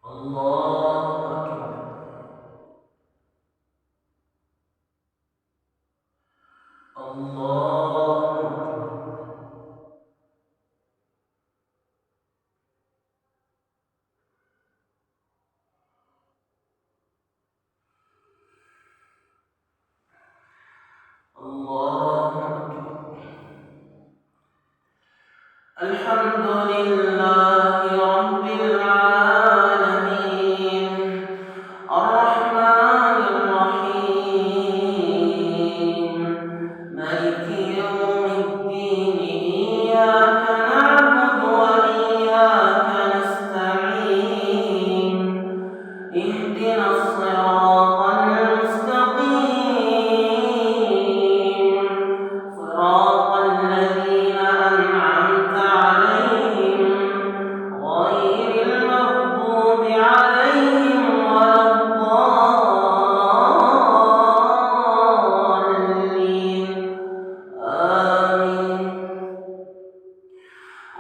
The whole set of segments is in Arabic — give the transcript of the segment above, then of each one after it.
الله أكبر. الله أكبر. الله أكبر. الحمد لله رب العالمين الرحمن الرحيم مالك يوم الدين إياك نعبد وإياك نستعين اهدنا الصراط المستقيم صراط الذين أنعمت عليهم غير المغضوب عليهم ولا الضالين آمين.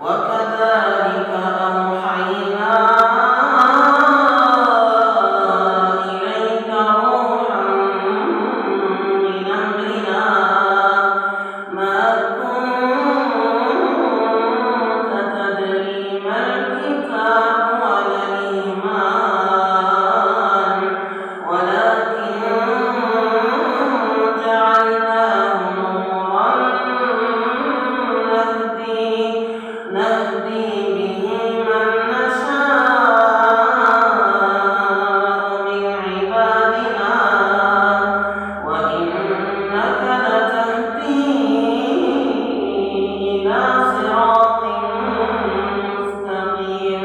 وكذلك أوحينا إليك روحا من أمرنا ما كنت تدري ما الكتاب ولا الإيمان ولكن جعلناه نورا نهدي به من نشاء من عبادنا وإنك لتهدي إلى صراط مستقيم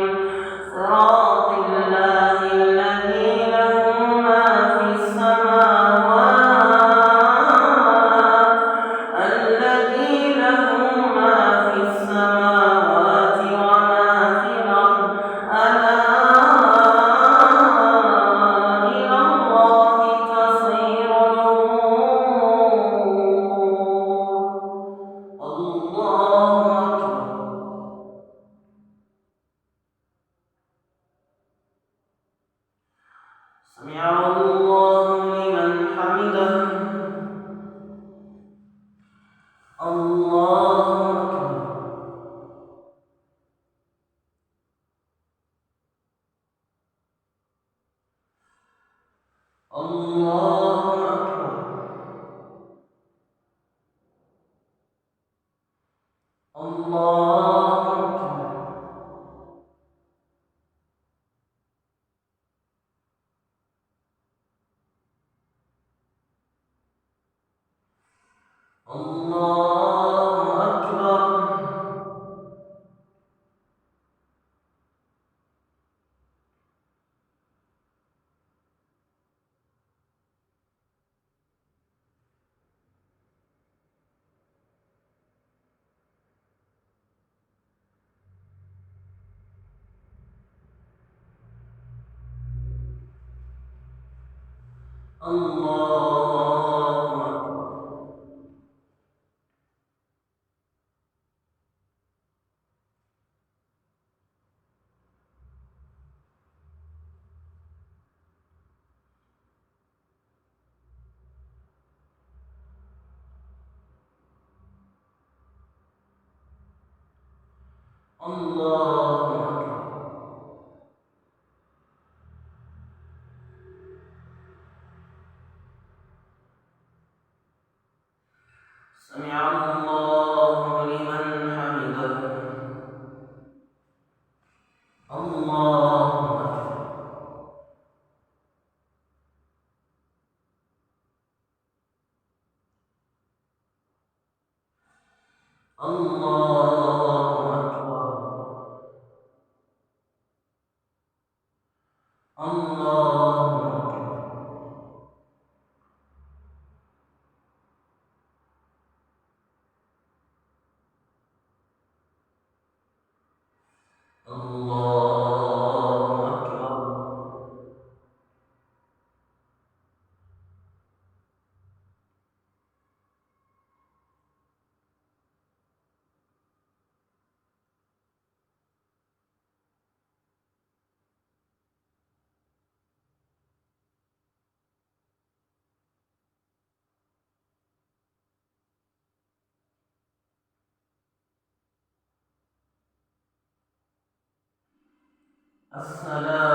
صراط الله الذي له ما في السماوات الذي له ما في السماوات وما في الأرض ألا إلى الله تصير الأمور. الله أكبر. سمع الله لمن حمده. الله أكبر. الله أكبر. الله أكبر. الله أكبر. الله أكبر. الله أكبر. سمع الله لمن حمده. الله أكبر. الله أكبر. الله أكبر. الله السلام